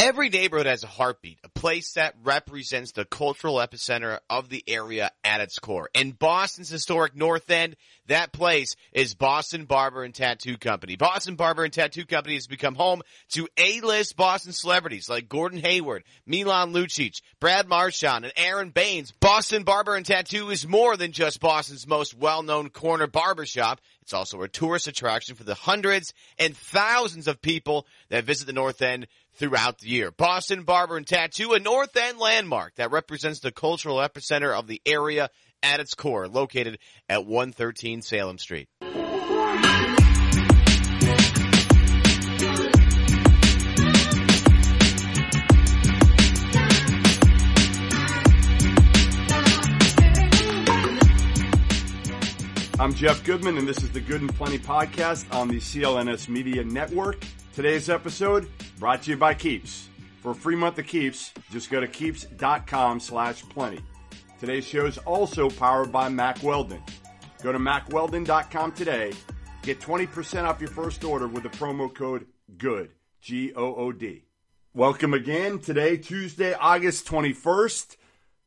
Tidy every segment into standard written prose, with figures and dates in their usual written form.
Every neighborhood has a heartbeat, a place that represents the cultural epicenter of the area at its core. In Boston's historic North End, that place is Boston Barber and Tattoo Company. Boston Barber and Tattoo Company has become home to A-list Boston celebrities like Gordon Hayward, Milan Lucic, Brad Marchand, and Aaron Baines. Boston Barber and Tattoo is more than just Boston's most well-known corner barbershop. It's also a tourist attraction for the hundreds and thousands of people that visit the North End throughout the year. Boston Barber and Tattoo, a North End landmark that represents the cultural epicenter of the area at its core, located at 113 Salem Street. I'm Jeff Goodman, and this is the Good and Plenty podcast on the CLNS Media Network. Today's episode brought to you by Keeps. For a free month of Keeps, just go to keeps.com/plenty. Today's show is also powered by Mack Weldon. Go to mackweldon.com today. Get 20% off your first order with the promo code GOOD, G-O-O-D. Welcome again. Today, Tuesday, August 21st.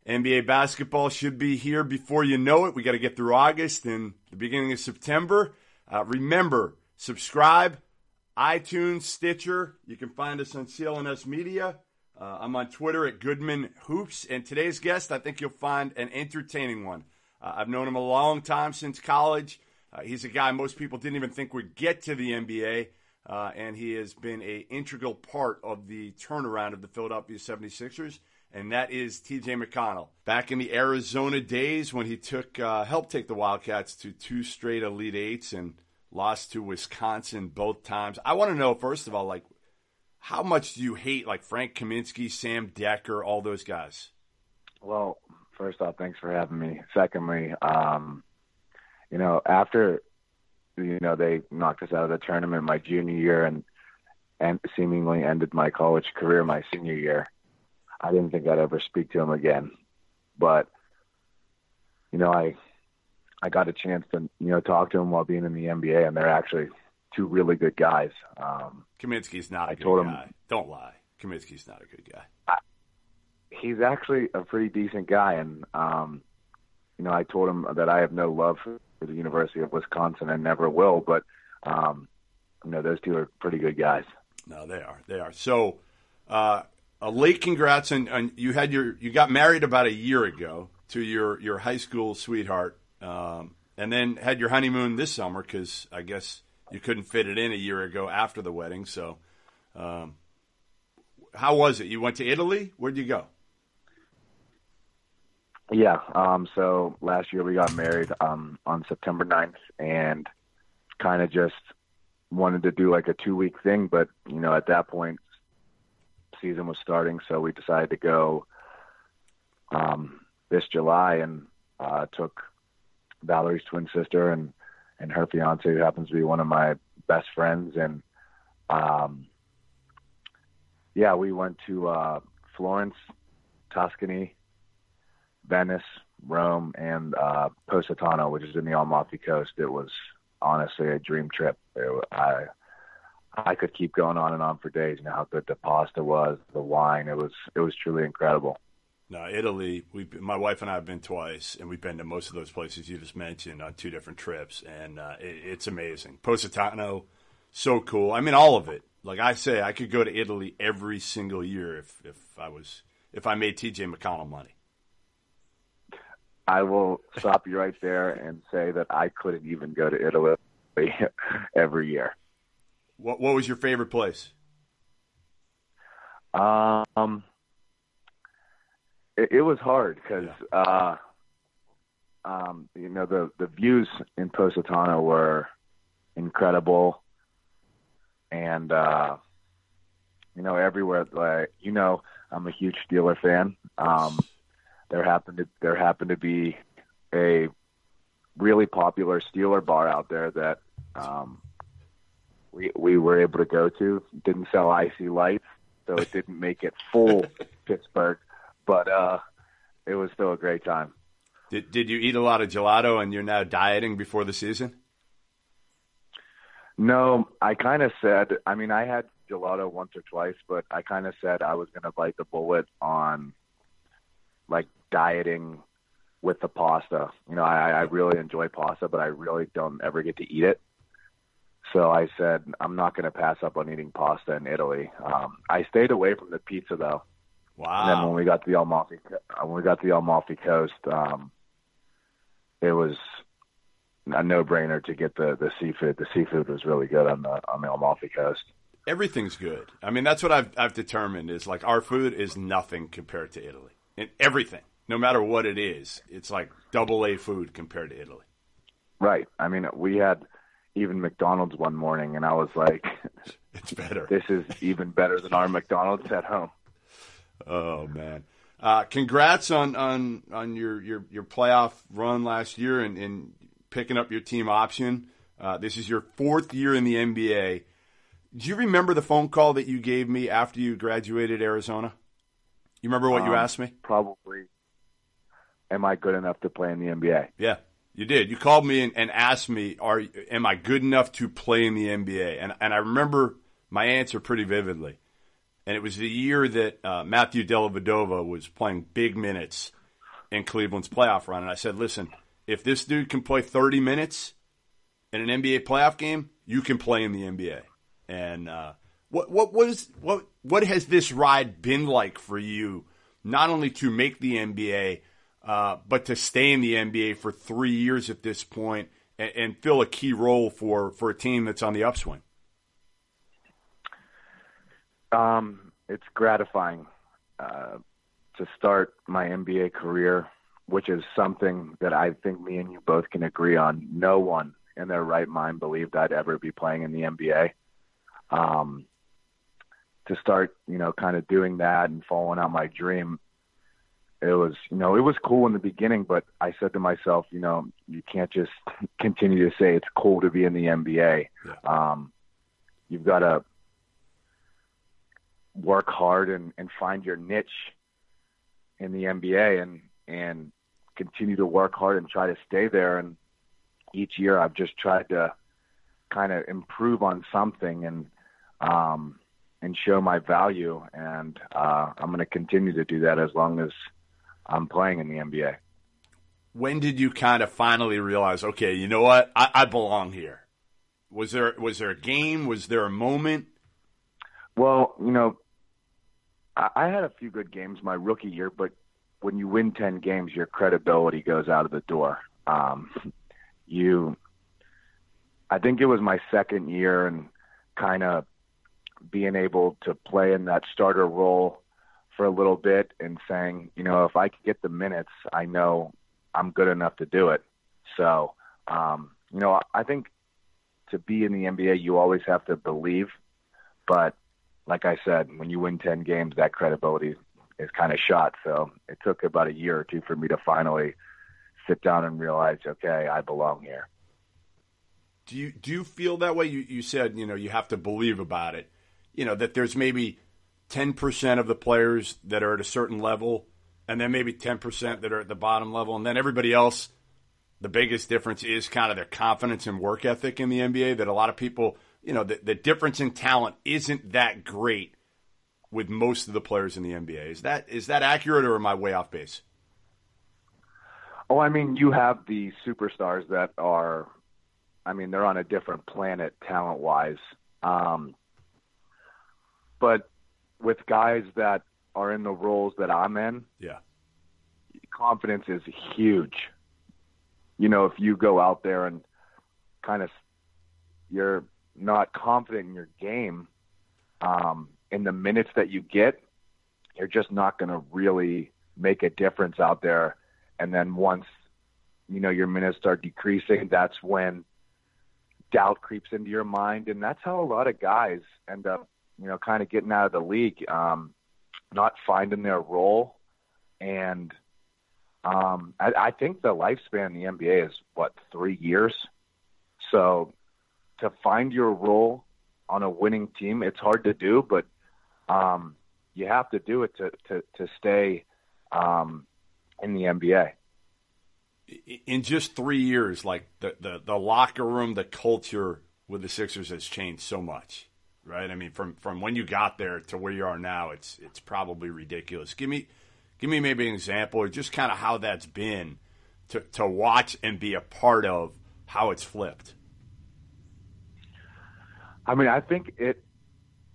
NBA basketball should be here before you know it. We got to get through August and the beginning of September. Remember, subscribe, iTunes, Stitcher. You can find us on CLNS Media. I'm on Twitter at Goodman Hoops. And today's guest, I think you'll find an entertaining one. I've known him a long time, since college. He's a guy most people didn't even think would get to the NBA. And he has been an integral part of the turnaround of the Philadelphia 76ers. And that is TJ McConnell. Back in the Arizona days when he helped take the Wildcats to 2 straight Elite Eights and lost to Wisconsin both times. I want to know, first of all, how much do you hate Frank Kaminsky, Sam Decker, all those guys? Well, first off, thanks for having me. Secondly, after they knocked us out of the tournament my junior year and seemingly ended my college career my senior year, I didn't think I'd ever speak to him again. But, I got a chance to, talk to him while being in the NBA, and they're actually 2 really good guys. Kaminsky's not a good guy. Don't lie. Kaminsky's not a good guy. He's actually a pretty decent guy, and, I told him that I have no love for the University of Wisconsin and never will, but, those 2 are pretty good guys. No, they are. They are. So, a late congrats, and you got married about a year ago to your high school sweetheart, and then had your honeymoon this summer because I guess you couldn't fit it in a year ago after the wedding. So, how was it? You went to Italy? Where'd you go? Yeah, so last year we got married on September 9th, and kind of just wanted to do a 2-week thing, but at that point, season was starting, so we decided to go this July, and took Valerie's twin sister and her fiance, who happens to be one of my best friends, and we went to Florence, Tuscany, Venice, Rome, and Positano, which is in the Amalfi Coast. It was honestly a dream trip. I could keep going on and on for days. How good the pasta was, the wine. It was truly incredible. No, Italy, my wife and I have been twice, and we've been to most of those places you just mentioned on 2 different trips, and it's amazing. Positano, so cool. I mean, all of it. Like I say, I could go to Italy every single year if I made TJ McConnell money. I will stop you right there and say that I couldn't even go to Italy every year. What was your favorite place? It was hard because, the views in Positano were incredible, and everywhere. I'm a huge Steeler fan. There happened to be a really popular Steeler bar out there that we were able to go to. Didn't sell icy lights, so it didn't make it full Pittsburgh, but it was still a great time. Did you eat a lot of gelato and you're now dieting before the season? No, I kind of said, I had gelato once or twice, but I kind of said I was going to bite the bullet on like dieting with the pasta. You know, I really enjoy pasta, but I really don't ever get to eat it. So I said, I'm not going to pass up on eating pasta in Italy. I stayed away from the pizza though. Wow. And then when we got to the Amalfi Coast, it was a no-brainer to get the seafood. The seafood was really good on the Amalfi Coast. Everything's good. I mean, that's what I've determined is like our food is nothing compared to Italy. And everything, no matter what it is, it's like AA food compared to Italy. Right. I mean, we had even McDonald's one morning, and I was like, it's better. This is even better than our McDonald's at home. Oh, man. Congrats on your playoff run last year and picking up your team option. This is your 4th year in the NBA. Do you remember the phone call that you gave me after you graduated Arizona? You remember what you asked me? Probably. Am I good enough to play in the NBA? Yeah, you did. You called me and asked me, am I good enough to play in the NBA? And I remember my answer pretty vividly. And it was the year that Matthew Dellavedova was playing big minutes in Cleveland's playoff run. And I said, listen, if this dude can play 30 minutes in an NBA playoff game, you can play in the NBA. And what has this ride been like for you, not only to make the NBA, but to stay in the NBA for 3 years at this point and fill a key role for a team that's on the upswing? It's gratifying to start my NBA career, which is something that I think me and you both can agree on. No one in their right mind believed I'd ever be playing in the NBA. To start, kind of doing that and following out my dream, it was cool in the beginning, but I said to myself, you can't just continue to say it's cool to be in the NBA. Yeah. You've got to work hard and find your niche in the NBA and continue to work hard and try to stay there. And each year I've just tried to kind of improve on something and show my value. And I'm going to continue to do that as long as I'm playing in the NBA. When did you kind of finally realize, okay, you know what? I belong here. Was there a game? Was there a moment? Well, I had a few good games my rookie year, but when you win 10 games, your credibility goes out of the door. I think it was my second year and kind of being able to play in that starter role for a little bit and saying, if I could get the minutes, I know I'm good enough to do it. So, I think to be in the NBA, you always have to believe. But like I said, when you win 10 games, that credibility is kind of shot. So it took about a year or two for me to finally sit down and realize, okay, I belong here. Do you feel that way? You said, you have to believe about it, that there's maybe 10% of the players that are at a certain level and then maybe 10% that are at the bottom level. And then everybody else, the biggest difference is kind of their confidence and work ethic in the NBA, that a lot of people, the difference in talent isn't that great with most of the players in the NBA. Is that accurate, or am I way off base? Oh, I mean, you have the superstars that are, they're on a different planet talent-wise. But with guys that are in the roles that I'm in, yeah, confidence is huge. If you go out there and kind of you're not confident in your game, in the minutes that you get, you're just not going to really make a difference out there. And then once, your minutes start decreasing, that's when doubt creeps into your mind. And that's how a lot of guys end up, kind of getting out of the league, not finding their role. And I think the lifespan in the NBA is, 3 years? So to find your role on a winning team, it's hard to do, but you have to do it to stay in the NBA. In just 3 years, like the locker room, the culture with the Sixers has changed so much. right? I mean, from when you got there to where you are now, it's probably ridiculous. Give me maybe an example or just kind of how that's been to watch and be a part of how it's flipped. I mean, I think it.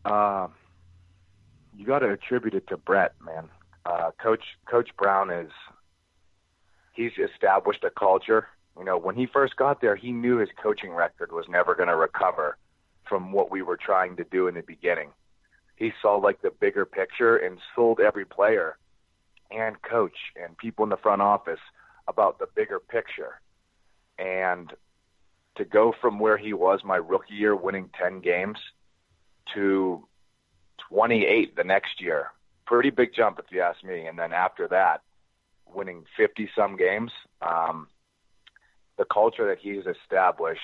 You got to attribute it to Brett, man. Coach Brown he's established a culture. You know, when he first got there, he knew his coaching record was never going to recover from what we were trying to do in the beginning. He saw like the bigger picture and sold every player and coach and people in the front office about the bigger picture. And to go from where he was my rookie year, winning 10 games, to 28 the next year, pretty big jump if you ask me. And then after that, winning 50-some games, the culture that he's established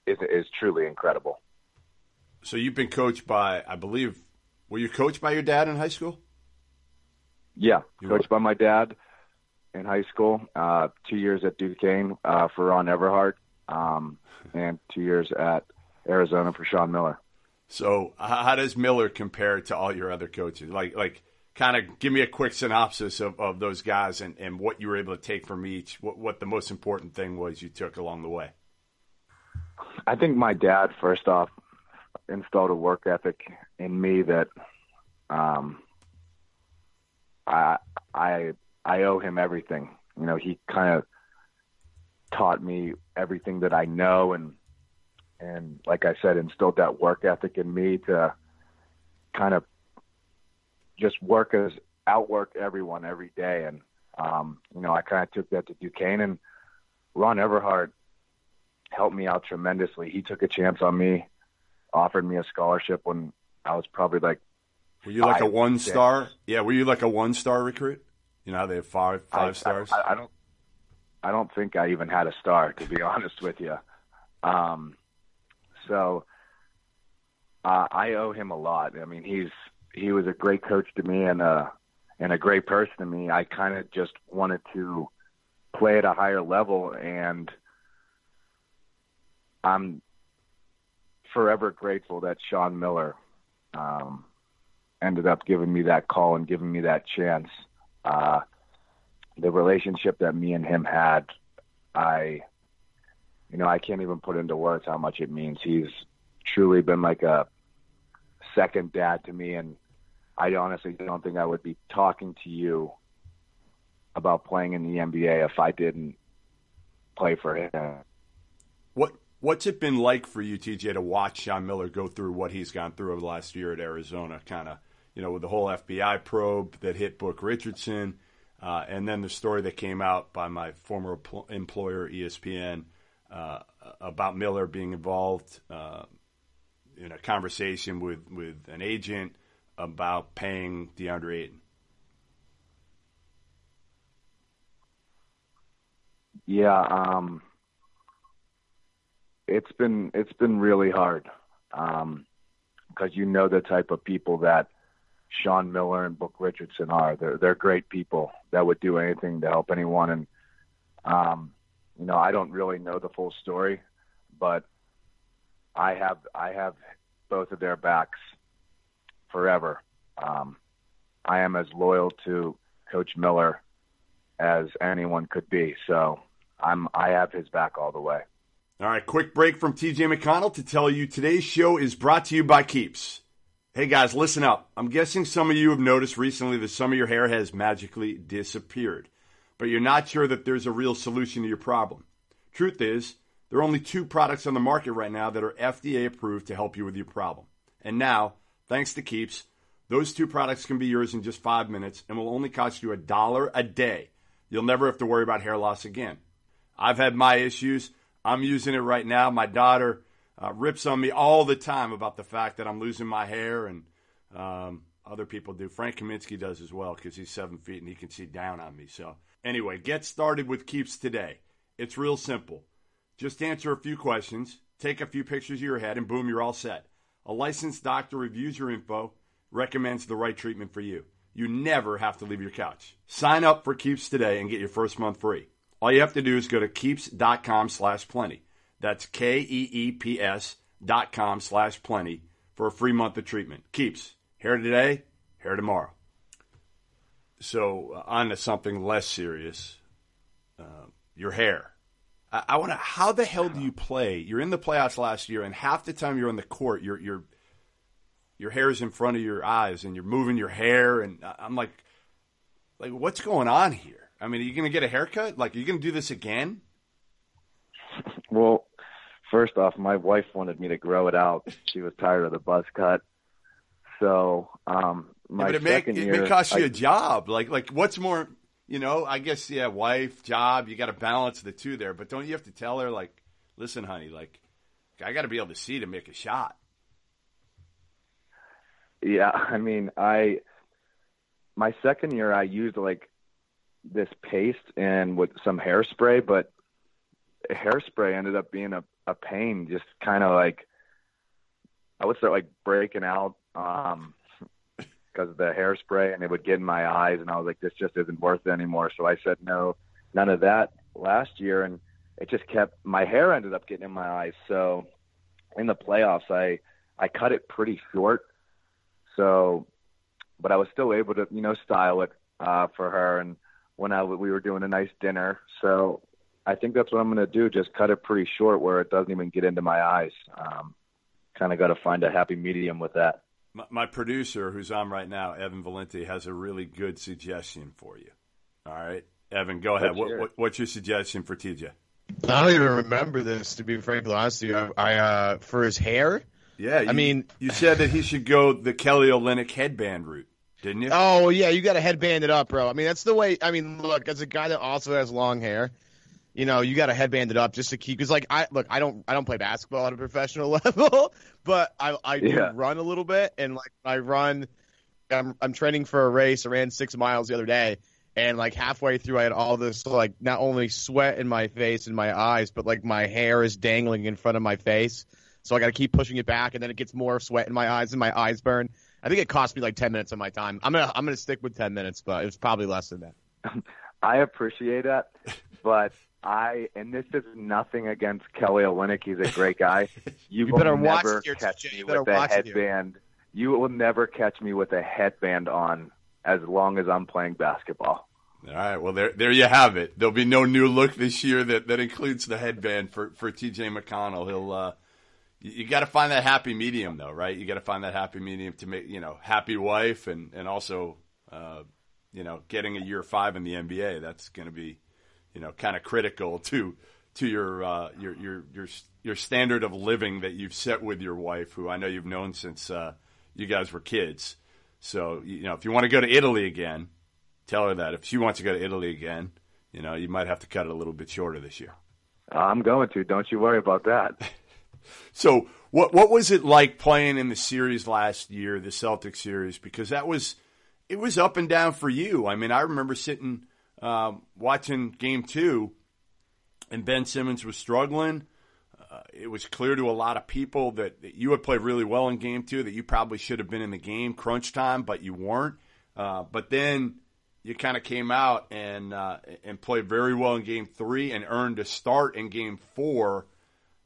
is truly incredible. So you've been coached by, I believe, were you coached by your dad in high school? Yeah, coached by my dad in high school, 2 years at Duquesne for Ron Everhart, and 2 years at Arizona for Sean Miller. So how does Miller compare to all your other coaches? Like kind of give me a quick synopsis of those guys and what you were able to take from each, what the most important thing was you took along the way. I think my dad, first off, installed a work ethic in me that I owe him everything. You know, he kind of taught me everything that I know and like I said, instilled that work ethic in me to kind of just outwork everyone every day. And, you know, I kind of took that to Duquesne, and Ron Everhart helped me out tremendously. He took a chance on me, offered me a scholarship when I was probably like, were you like a 1-star? Yeah. Were you like a 1-star recruit? You know how they have five stars? I don't think I even had a star, to be honest with you. So I owe him a lot. I mean, he was a great coach to me and a great person to me. I kind of just wanted to play at a higher level, and I'm forever grateful that Sean Miller ended up giving me that call and giving me that chance. The relationship that me and him had, I can't even put into words how much it means. He's truly been like a second dad to me, and I honestly don't think I would be talking to you about playing in the NBA if I didn't play for him. What's it been like for you, TJ, to watch Sean Miller go through what he's gone through over the last year at Arizona, kind of, you know, with the whole FBI probe that hit Book Richardson, and then the story that came out by my former employer, ESPN, about Miller being involved in a conversation with an agent about paying DeAndre Ayton? Yeah, it's been really hard because you know the type of people that Sean Miller and Book Richardson are. They're great people that would do anything to help anyone, and you know, I don't really know the full story, but I have both of their backs forever. I am as loyal to Coach Miller as anyone could be, so I have his back all the way. All right, quick break from TJ McConnell to tell you today's show is brought to you by Keeps. Hey guys, listen up. I'm guessing some of you have noticed recently that some of your hair has magically disappeared, but you're not sure that there's a real solution to your problem. Truth is, there are only 2 products on the market right now that are FDA approved to help you with your problem. And now, thanks to Keeps, those 2 products can be yours in just 5 minutes and will only cost you $1 a day. You'll never have to worry about hair loss again. I've had my issues. I'm using it right now. My daughter rips on me all the time about the fact that I'm losing my hair, and other people do. Frank Kaminsky does as well because he's 7 feet and he can see down on me. So anyway, get started with Keeps today. It's real simple. Just answer a few questions, take a few pictures of your head, and boom, you're all set. A licensed doctor reviews your info, recommends the right treatment for you. You never have to leave your couch. Sign up for Keeps today and get your first month free. All you have to do is go to keeps.com/plenty. That's KEEPS keeps.com/plenty for a free month of treatment. Keeps. Hair today, hair tomorrow. So on to something less serious, your hair. I want to. How the hell do you play? You're in the playoffs last year, and half the time you're on the court, your hair is in front of your eyes, and you're moving your hair, and I'm like, what's going on here? I mean, are you going to get a haircut? Like, are you going to do this again? Well, first off, my wife wanted me to grow it out. She was tired of the buzz cut. So, my but second year, it may cost you a job. Like what's more, I guess, yeah, wife, job, you got to balance the two there. But don't you have to tell her, like, listen, honey, like, I got to be able to see to make a shot. Yeah, I mean, my second year, I used like this paste and with some hairspray, but hairspray ended up being a pain. Just kind of like, I would start like breaking out because of the hairspray, and it would get in my eyes, and I was like, this just isn't worth it anymore. So I said no, none of that last year, and it just kept, my hair ended up getting in my eyes. So in the playoffs, I cut it pretty short. So, but I was still able to, style it for her, and when we were doing a nice dinner. So I think that's what I'm going to do, just cut it pretty short where it doesn't even get into my eyes. Kind of got to find a happy medium with that. My producer, who's on right now, Evan Valenti, has a really good suggestion for you. All right, Evan, go ahead. What's your suggestion for TJ? I don't even remember this, to be frankly honest with you. I for his hair. Yeah, you said that he should go the Kelly Olynyk headband route, didn't you? Oh yeah, you got to headband it up, bro. I mean, that's the way. I mean, look, as a guy that also has long hair, you got to headband it up just to keep. Because I don't play basketball at a professional level, but I do run a little bit, and like I run, I'm training for a race. I ran 6 miles the other day, and like halfway through, I had all this like not only sweat in my face and my eyes, but like my hair is dangling in front of my face. So I got to keep pushing it back, and then it gets more sweat in my eyes, and my eyes burn. I think it cost me like 10 minutes of my time. I'm gonna stick with 10 minutes, but it was probably less than that. I appreciate that, but and this is nothing against Kelly Olynyk. He's a great guy. You will better never watch it, catch TJ. me with a headband. You will never catch me with a headband on as long as I'm playing basketball. All right, well, there you have it. There'll be no new look this year that includes the headband for TJ McConnell. He'll you got to find that happy medium, though, right? You got to find that happy medium to make, happy wife and also, getting a year 5 in the NBA. That's going to be, kind of critical to your standard of living that you've set with your wife, who I know you've known since you guys were kids. So, if you want to go to Italy again, tell her that. If she wants to go to Italy again, you might have to cut it a little bit shorter this year. I'm going to. Don't you worry about that. So what was it like playing in the series last year, the Celtics series? Because it was up and down for you. I mean, I remember sitting watching Game 2, and Ben Simmons was struggling. It was clear to a lot of people that you had played really well in Game 2, that you probably should have been in the game, crunch time, but you weren't. But then you kind of came out and played very well in Game 3 and earned a start in Game 4.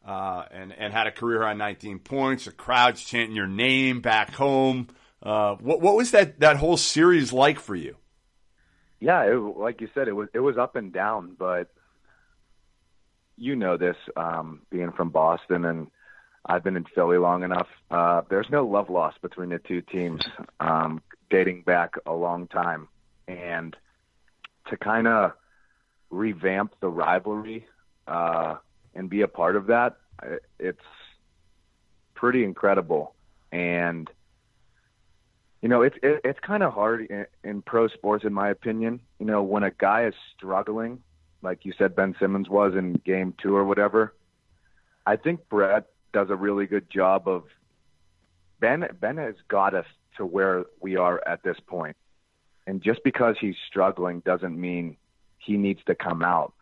And had a career high 19 points. The crowd's chanting your name back home. What was that whole series like for you? Yeah, like you said, it was up and down, but this, being from Boston, and I've been in Philly long enough. There's no love lost between the two teams, dating back a long time, and to kind of revamp the rivalry. And be a part of that, it's pretty incredible. And, it's kind of hard in pro sports, in my opinion. When a guy is struggling, like you said Ben Simmons was in Game 2 or whatever, I think Brett does a really good job of – Ben has got us to where we are at this point. And just because he's struggling doesn't mean he needs to come out.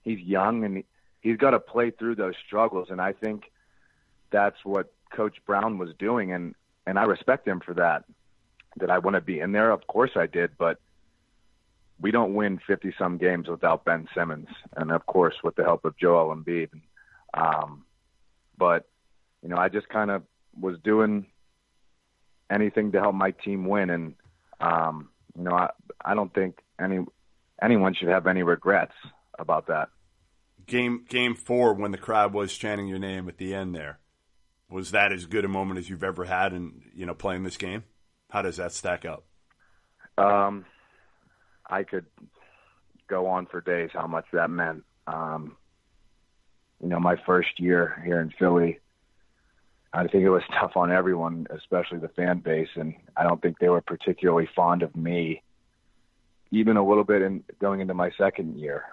He's young, and he's got to play through those struggles, and I think that's what Coach Brown was doing, and I respect him for that. Did I want to be in there? Of course I did, but we don't win 50-some games without Ben Simmons, and of course with the help of Joel Embiid. but, I just kind of was doing anything to help my team win. And, I don't think anyone should have any regrets about that. Game 4, when the crowd was chanting your name at the end there, was that as good a moment as you've ever had in, playing this game? How does that stack up? I could go on for days how much that meant. My first year here in Philly, I think it was tough on everyone, especially the fan base, and I don't think they were particularly fond of me, even a little bit in going into my second year.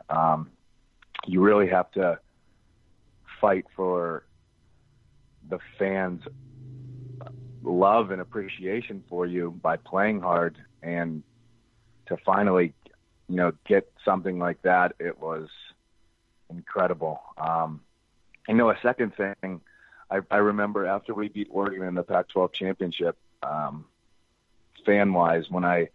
You really have to fight for the fans' love and appreciation for you by playing hard, and to finally, get something like that, it was incredible. A second thing, I remember after we beat Oregon in the Pac-12 championship, fan-wise, when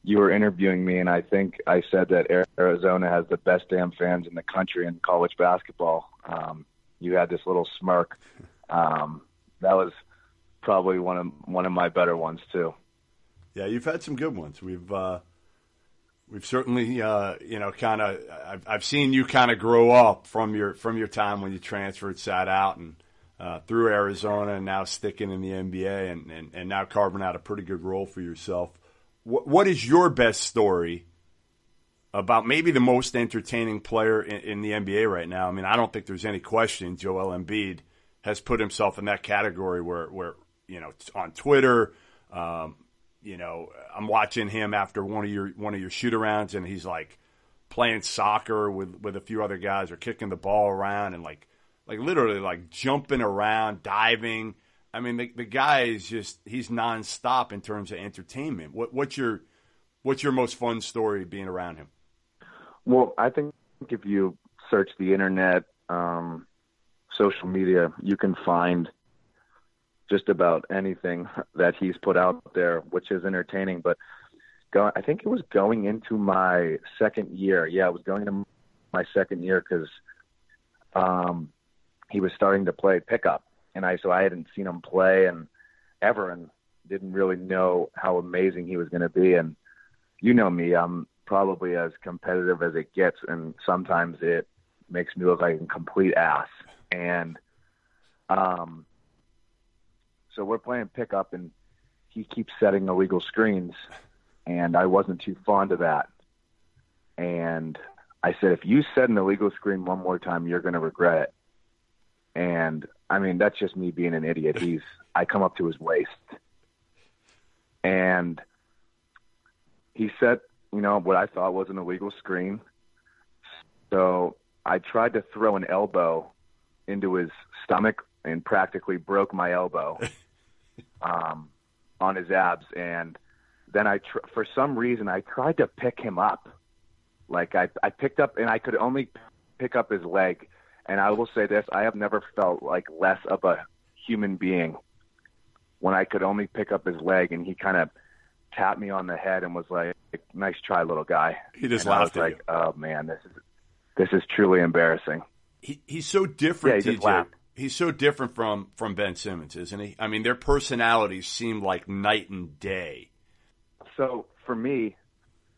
you were interviewing me, and I think I said that Arizona has the best damn fans in the country in college basketball. You had this little smirk. That was probably one of my better ones too. Yeah, you've had some good ones. We've certainly, kind of. I've seen you kind of grow up from your time when you transferred, sat out, and through Arizona, and now sticking in the NBA, and now carving out a pretty good role for yourself. What is your best story about maybe the most entertaining player in the NBA right now? I mean, I don't think there's any question Joel Embiid has put himself in that category where on Twitter. I'm watching him after one of your shoot-arounds, and he's like playing soccer with a few other guys, or kicking the ball around, and like literally like jumping around, diving. I mean, the guy is he's nonstop in terms of entertainment. What's your most fun story being around him? Well, I think if you search the internet, social media, you can find just about anything that he's put out there, which is entertaining. But I think it was going into my second year. Yeah, it was going into my second year because he was starting to play pickup. And so I hadn't seen him play and didn't really know how amazing he was going to be. And you know me, I'm probably as competitive as it gets, and sometimes it makes me look like a complete ass. And so we're playing pickup, and he keeps setting illegal screens, and I wasn't too fond of that. And I said, if you set an illegal screen one more time, you're going to regret it. And I mean, that's just me being an idiot. I come up to his waist, and he set, what I thought was an illegal screen. So I tried to throw an elbow into his stomach and practically broke my elbow on his abs. And then for some reason, I tried to pick him up. Like I picked up, and I could only pick up his leg. And I will say this, I have never felt like less of a human being when I could only pick up his leg, and he kind of tapped me on the head and was like, nice try, little guy. He just laughed at you. Oh man, this is truly embarrassing. He's so different, yeah, he TJ. He's so different from Ben Simmons, isn't he? I mean, their personalities seem like night and day. So for me,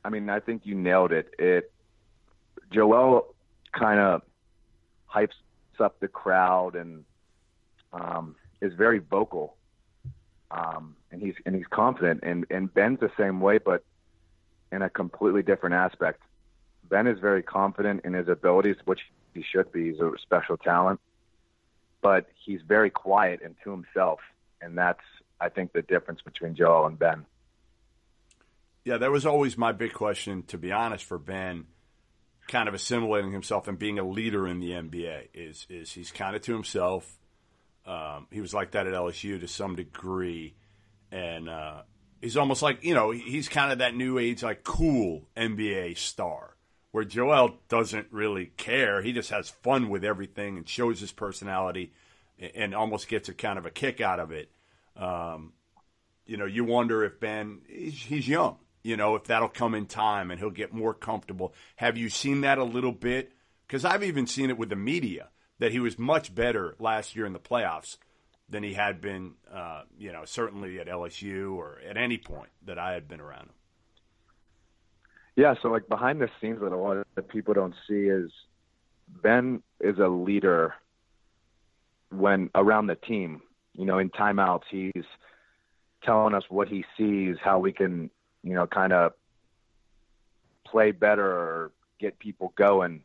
I mean, I think you nailed it. Joel kind of hypes up the crowd and is very vocal, and he's confident. And Ben's the same way, but in a completely different aspect. Ben is very confident in his abilities, which he should be. He's a special talent, but he's very quiet and to himself, and that's, I think, the difference between Joel and Ben. Yeah, that was always my big question, to be honest, for Ben, kind of assimilating himself and being a leader in the NBA. Is he's kind of to himself. He was like that at LSU to some degree, and he's almost like, he's kind of that new age, like, cool NBA star, where Joel doesn't really care. He just has fun with everything and shows his personality and almost gets a kind of a kick out of it. You wonder if Ben, he's young, if that'll come in time and he'll get more comfortable. Have you seen that a little bit? Because I've even seen it with the media. that he was much better last year in the playoffs than he had been, certainly at LSU or at any point that I had been around him. Yeah, so like behind the scenes, what a lot of people don't see is Ben is a leader when around the team. In timeouts, he's telling us what he sees, how we can, kind of play better or get people going.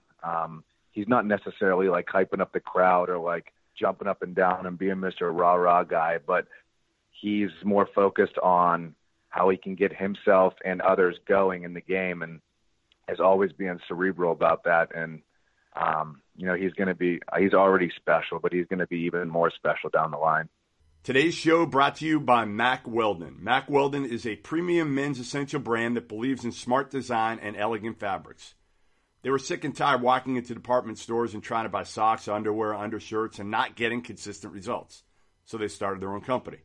He's not necessarily like hyping up the crowd or like jumping up and down and being Mr. Rah-Rah guy, but he's more focused on how he can get himself and others going in the game, and is always being cerebral about that. And, he's already special, but he's going to be even more special down the line. Today's show brought to you by Mack Weldon. Mack Weldon is a premium men's essential brand that believes in smart design and elegant fabrics. They were sick and tired walking into department stores and trying to buy socks, underwear, undershirts, and not getting consistent results. So they started their own company.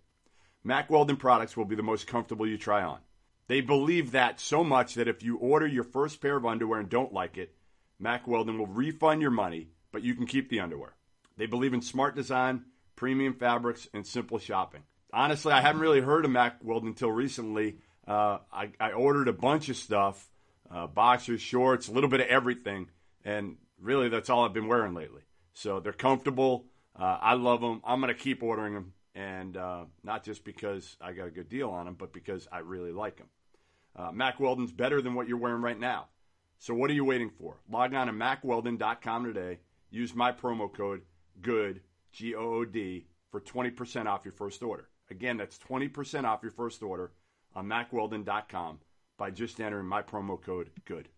Mack Weldon products will be the most comfortable you try on. They believe that so much that if you order your first pair of underwear and don't like it, Mack Weldon will refund your money, but you can keep the underwear. They believe in smart design, premium fabrics, and simple shopping. Honestly, I hadn't really heard of Mack Weldon until recently. I ordered a bunch of stuff, boxers, shorts, a little bit of everything, and really that's all I've been wearing lately. So they're comfortable. I love them. I'm going to keep ordering them, and not just because I got a good deal on them, but because I really like them. Mack Weldon's better than what you're wearing right now. So what are you waiting for? Log on to MackWeldon.com today. Use my promo code GOOD, G-O-O-D, for 20% off your first order. Again, that's 20% off your first order on MackWeldon.com by just entering my promo code GOOD.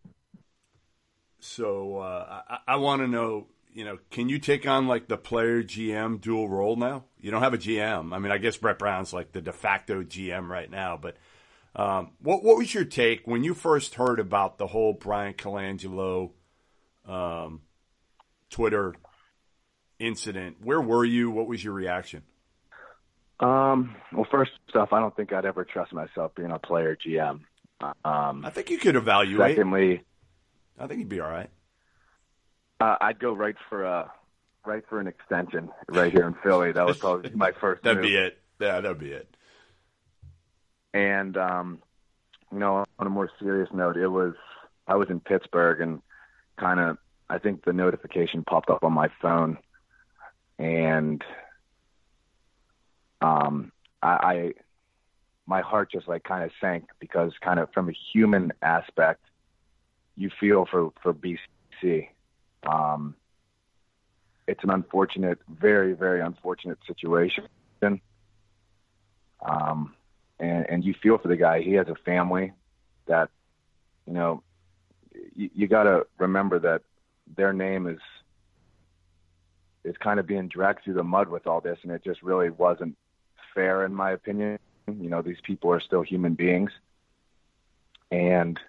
So I want to know, can you take on like the player GM dual role now? You don't have a GM. I mean, I guess Brett Brown's like the de facto GM right now, but what was your take when you first heard about the whole Brian Colangelo Twitter incident? Where were you? What was your reaction? Well, first off, I don't think I'd ever trust myself being a player GM. I think you could evaluate. Secondly, I think you'd be all right. I'd go right for an extension right here in Philly. That would probably be my first That'd move. be it. Yeah, that'd be it. And, on a more serious note, I was in Pittsburgh and I think the notification popped up on my phone, and my heart just like kind of sank, because kind of from a human aspect, you feel for BC. It's an unfortunate, very, very unfortunate situation. And you feel for the guy. He has a family that, you got to remember that their name is kind of being dragged through the mud with all this, and it just really wasn't fair, in my opinion. These people are still human beings, and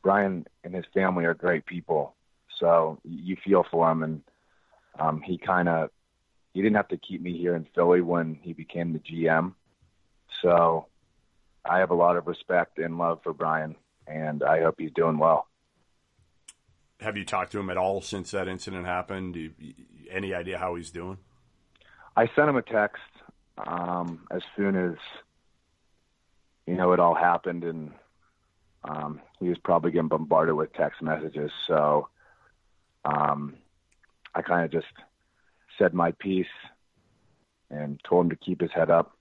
Brian and his family are great people. So you feel for him, and he didn't have to keep me here in Philly when he became the GM. So I have a lot of respect and love for Brian, and I hope he's doing well. Have you talked to him at all since that incident happened? Any idea how he's doing? I sent him a text as soon as, it all happened, and he was probably getting bombarded with text messages. So I kind of just said my piece and told him to keep his head up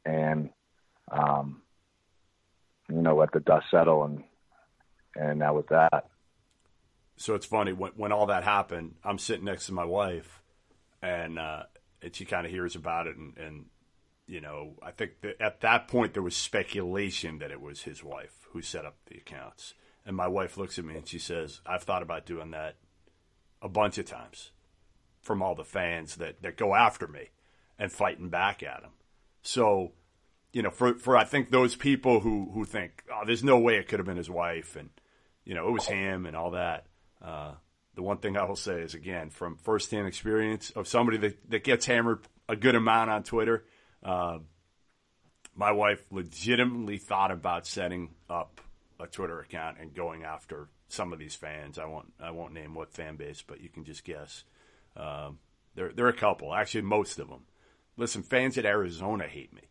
and, let the dust settle, and that was that. So it's funny, when all that happened, I'm sitting next to my wife, and she kind of hears about it, and I think that at that point there was speculation that it was his wife who set up the accounts. And my wife looks at me and she says, I've thought about doing that a bunch of times, from all the fans that go after me and fighting back at him. So, for I think those people who think, oh, there's no way it could have been his wife, and, it was him and all that. The one thing I will say is, again, from firsthand experience of somebody that gets hammered a good amount on Twitter, my wife legitimately thought about setting up a Twitter account and going after some of these fans. I won't name what fan base, but you can just guess. There are a couple. Actually, most of them. Listen, fans at Arizona hate me,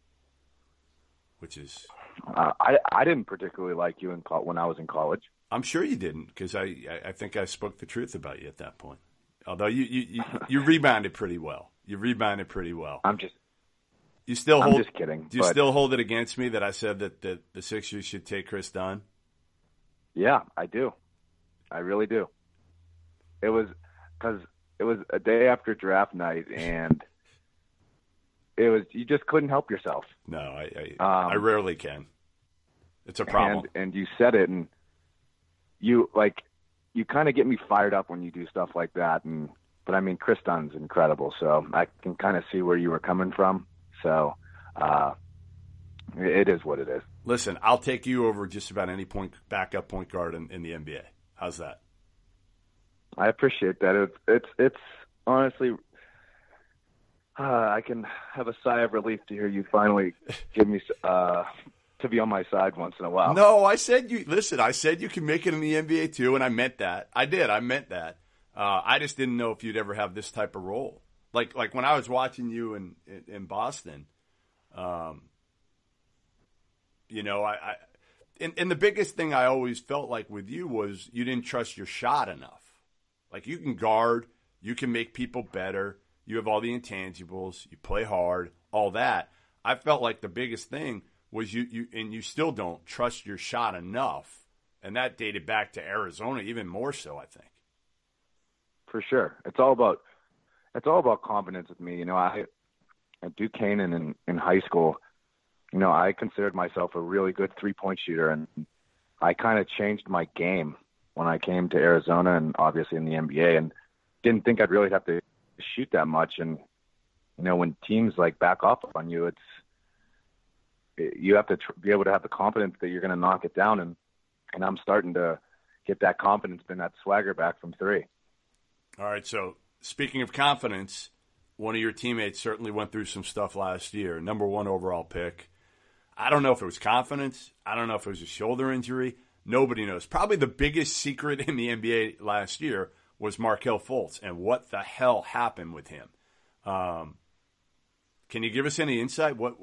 which is... I didn't particularly like you when I was in college. I'm sure you didn't, because I think I spoke the truth about you at that point. Although you rebounded pretty well. You rebounded pretty well. I'm just kidding. Do you still hold it against me that I said that the Sixers should take Chris Dunn? Yeah, I do. I really do. It was because it was a day after draft night, and you just couldn't help yourself. No, I rarely can. It's a problem. And you said it, and you kind of get me fired up when you do stuff like that. But I mean, Chris Dunn's incredible, so I can kind of see where you were coming from. So it is what it is. Listen, I'll take you over just about any backup point guard in the NBA. How's that? I appreciate that. It's honestly, I can have a sigh of relief to hear you finally give me to be on my side once in a while. No, I said you can make it in the NBA too, and I meant that. I did. I ment that. I just didn't know if you'd ever have this type of role. Like when I was watching you in Boston, and the biggest thing I always felt like with you was you didn't trust your shot enough. Like, you can guard, you can make people better, you have all the intangibles, you play hard, all that. I felt like the biggest thing was you still don't trust your shot enough, and that dated back to Arizona even more so, I think. For sure, it's all about confidence with me. At Duquesne and in high school, I considered myself a really good 3-point shooter, and I kind of changed my game when I came to Arizona and obviously in the NBA, and didn't think I'd really have to shoot that much. And, when teams back off on you, you have to be able to have the confidence that you're going to knock it down. And I'm starting to get that confidence and that swagger back from 3. All right. So speaking of confidence, one of your teammates certainly went through some stuff last year. Number 1 overall pick. I don't know if it was confidence. I don't know if it was a shoulder injury. Nobody knows. Probably the biggest secret in the NBA last year was Markelle Fultz and what the hell happened with him. Can you give us any insight? What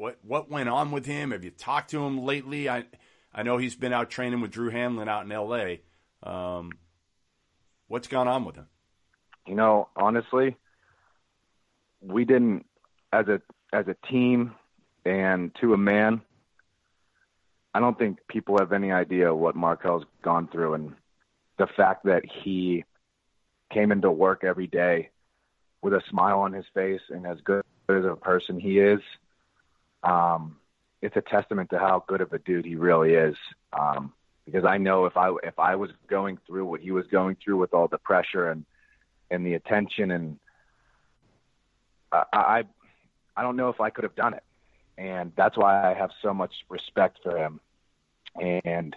went on with him? Have you talked to him lately? I know he's been out training with Drew Hanlon out in L.A. What's gone on with him? Honestly, we didn't, as a team and to a man, I don't think people have any idea what Markelle's gone through, and the fact that he came into work every day with a smile on his face and as good as a person he is. It's a testament to how good of a dude he really is. Because I know if I was going through what he was going through with all the pressure and the attention, and I don't know if I could have done it. And that's why I have so much respect for him. And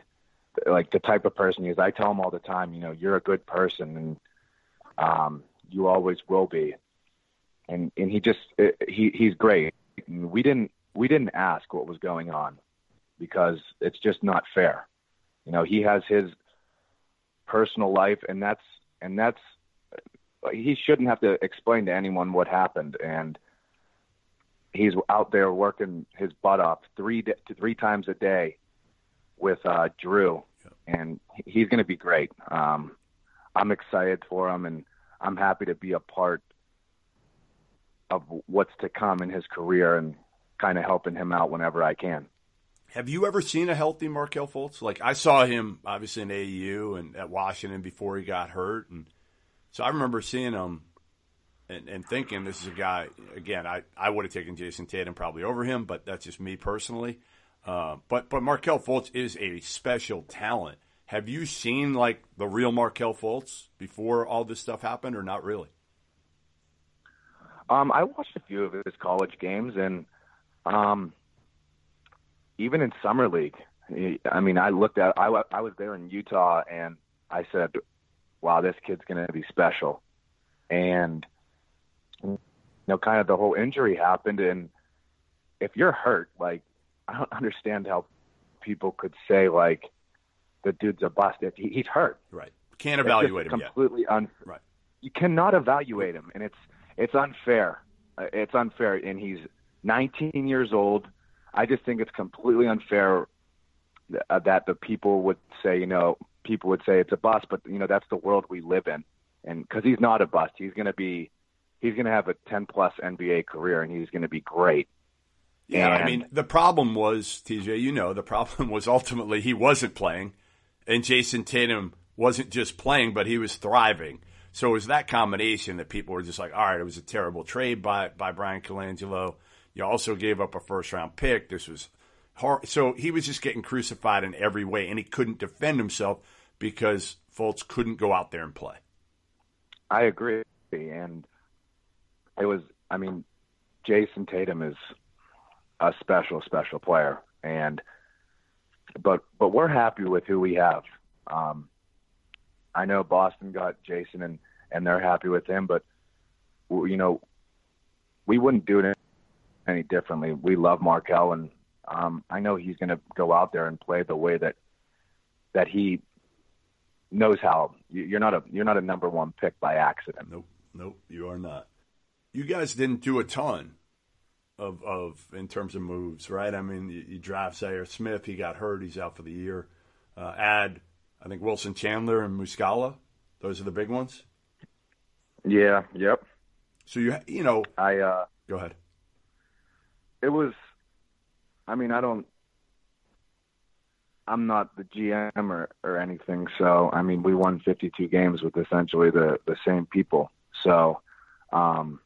the type of person he is, I tell him all the time, you're a good person, and you always will be. And he's great. And we didn't ask what was going on because it's just not fair. He has his personal life, and that's he shouldn't have to explain to anyone what happened. And he's out there working his butt off three times a day with Drew, and he's going to be great. I'm excited for him, and I'm happy to be a part of what's to come in his career and kind of helping him out whenever I can. Have you ever seen a healthy Markelle Fultz? I saw him obviously in AAU and at Washington before he got hurt, and so I remember seeing him and thinking this is a guy, again, I would have taken Jason Tatum probably over him, but that's just me personally. But Markelle Fultz is a special talent. Have you seen the real Markelle Fultz before all this stuff happened, or not really? I watched a few of his college games, and even in summer league. I mean, I was there in Utah, and I said, "Wow, this kid's going to be special." And kind of the whole injury happened, and if you're hurt, I don't understand how people could say the dude's a bust if he's hurt. Right. Can't evaluate him completely yet. Right. You cannot evaluate him, and it's unfair. It's unfair, and he's 19 years old. I just think it's completely unfair that the people would say, it's a bust, but that's the world we live in. And because he's not a bust, he's going to have a 10+ NBA career, and he's going to be great. Yeah, I mean, the problem was, TJ, the problem was ultimately he wasn't playing, and Jason Tatum wasn't just playing, but he was thriving. So it was that combination that people were just like, all right, it was a terrible trade by Brian Colangelo. You also gave up a first-round pick. This was hard. So he was just getting crucified in every way, and he couldn't defend himself because Fultz couldn't go out there and play. I agree. And it was, Jason Tatum is a special, special player. But we're happy with who we have. I know Boston got Jason and they're happy with him, but we wouldn't do it any differently. We love Markelle, and I know he's going to go out there and play the way that he knows how. You're not a number one pick by accident. Nope, you are not. You guys didn't do a ton of in terms of moves, right? I mean, you draft Zaire Smith, he got hurt, he's out for the year. Add, I think, Wilson Chandler and Muscala. Those are the big ones. Yeah. Yep. So go ahead. It was. I'm not the GM or anything, so we won 52 games with essentially the same people. So, I'm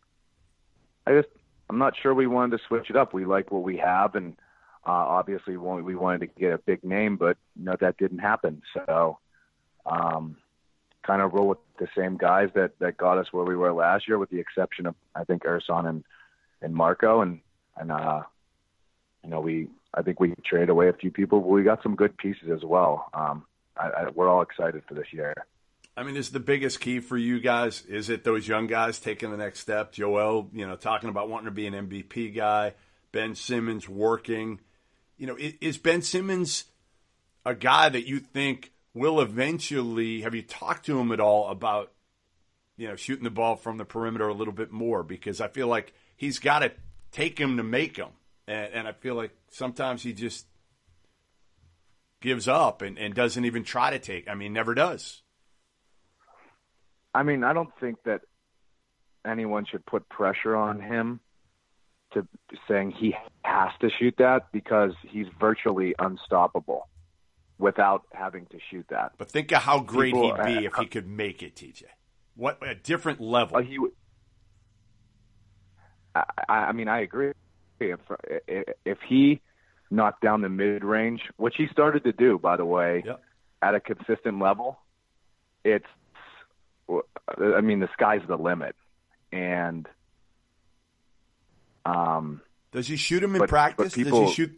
not sure we wanted to switch it up. We like what we have, and obviously we wanted to get a big name, but that didn't happen. So, kind of roll with the same guys that got us where we were last year, with the exception of, I think, Ersan and Marco, and I think we traded away a few people, but we got some good pieces as well. We're all excited for this year. Is the biggest key for you guys, is it those young guys taking the next step? Joel, talking about wanting to be an MVP guy, Ben Simmons working. Is Ben Simmons a guy that you think will eventually, have you talked to him at all about, shooting the ball from the perimeter a little bit more? Because I feel like he's got to take him to make him. And I feel like sometimes he just gives up and doesn't even try to take. Never does. I don't think that anyone should put pressure on him to saying he has to shoot that, because he's virtually unstoppable without having to shoot that. But think of how great he'd be if he could make it, TJ. What a different level. I agree. If he knocked down the mid-range, which he started to do, by the way, yep, at a consistent level, the sky's the limit. And does he shoot them in practice?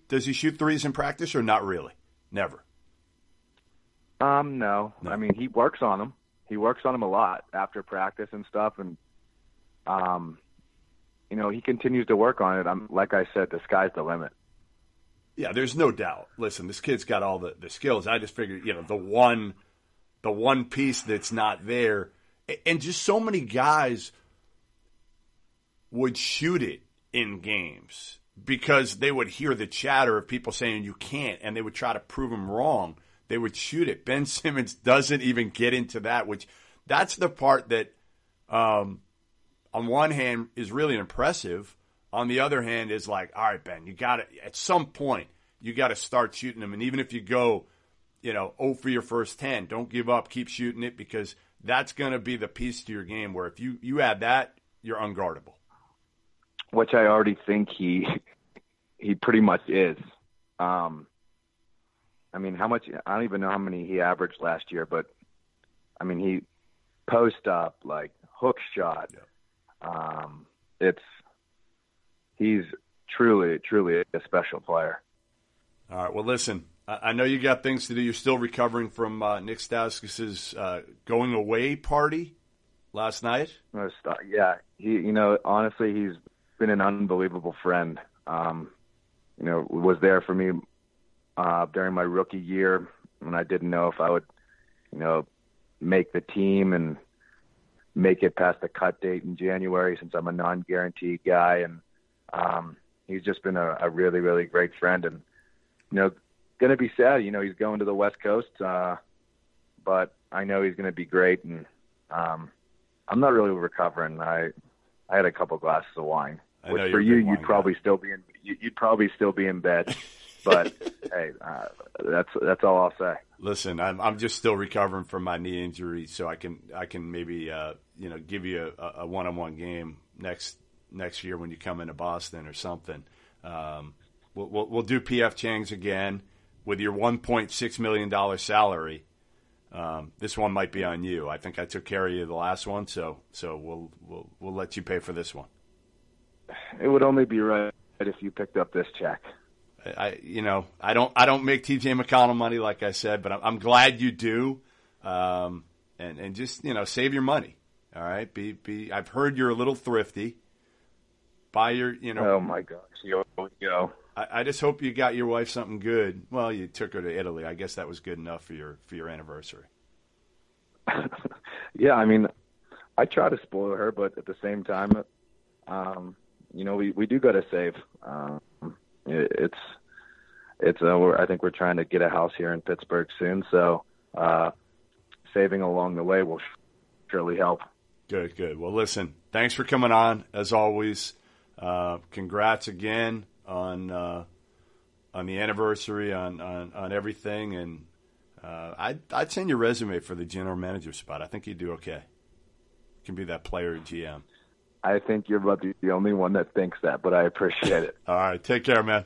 Does he shoot threes in practice, or not really? Never. No. He works on them. He works on them a lot after practice and stuff, and he continues to work on it. Like I said, the sky's the limit. Yeah, there's no doubt. Listen, this kid's got all the skills. I just figured, the one piece that's not there, and just so many guys would shoot it in games because they would hear the chatter of people saying you can't, and they would try to prove them wrong. They would shoot it. Ben Simmons doesn't even get into that, which that's the part that, on one hand, is really impressive. On the other hand, is like, all right, Ben, you got to, at some point, you got to start shooting them. And even if you go, 0 for your first 10, don't give up, keep shooting it, because that's going to be the piece to your game where if you add that, you're unguardable. Which I already think he pretty much is. How much, I don't even know how many he averaged last year, but he post up, like hook shot. Yeah. He's truly a special player. All right. Well, listen, I know you got things to do. You're still recovering from Nick Stauskas' going away party last night. Yeah. Honestly, he's been an unbelievable friend. Was there for me during my rookie year when I didn't know if I would, make the team, and make it past the cut date in January since I'm a non-guaranteed guy. And he's just been a really, really great friend. And, going to be sad, he's going to the West Coast, but I know he's going to be great. And I'm not really recovering. I had a couple glasses of wine, which for you, you'd probably still be in bed. But hey, that's all I'll say. Listen, I'm just still recovering from my knee injury, so I can maybe give you a one-on-one game next year when you come into Boston or something. We'll do PF Chang's again with your $1.6 million salary. This one might be on you. I think I took care of you the last one, so we'll let you pay for this one. It would only be right if you picked up this check. I don't make TJ McConnell money, like I said, but I'm glad you do. And just, save your money. All right. I've heard you're a little thrifty. Buy your, Oh my gosh. Here we go. I just hope you got your wife something good. Well, you took her to Italy. I guess that was good enough for your anniversary. Yeah. I mean, I try to spoil her, but at the same time, we do got to save. I think we're trying to get a house here in Pittsburgh soon, so saving along the way will surely help. Good. Well, listen, thanks for coming on as always. Congrats again on the anniversary, on everything, and I'd send your resume for the general manager spot. I think you'd do okay. You can be that player at GM. I think you're about the only one that thinks that, but I appreciate it. All right. Take care, man.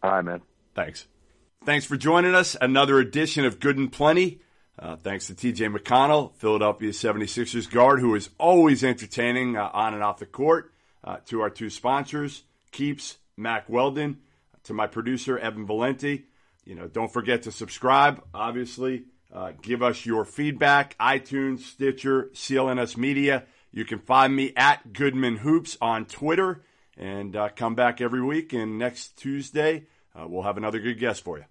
All right, man. Thanks. Thanks for joining us. Another edition of Good and Plenty. Thanks to TJ McConnell, Philadelphia 76ers guard, who is always entertaining on and off the court. To our two sponsors, Keeps, Mac Weldon. To my producer, Evan Valenti. Don't forget to subscribe, obviously. Give us your feedback. iTunes, Stitcher, CLNS Media. You can find me at Goodman Hoops on Twitter, and come back every week. And next Tuesday, we'll have another good guest for you.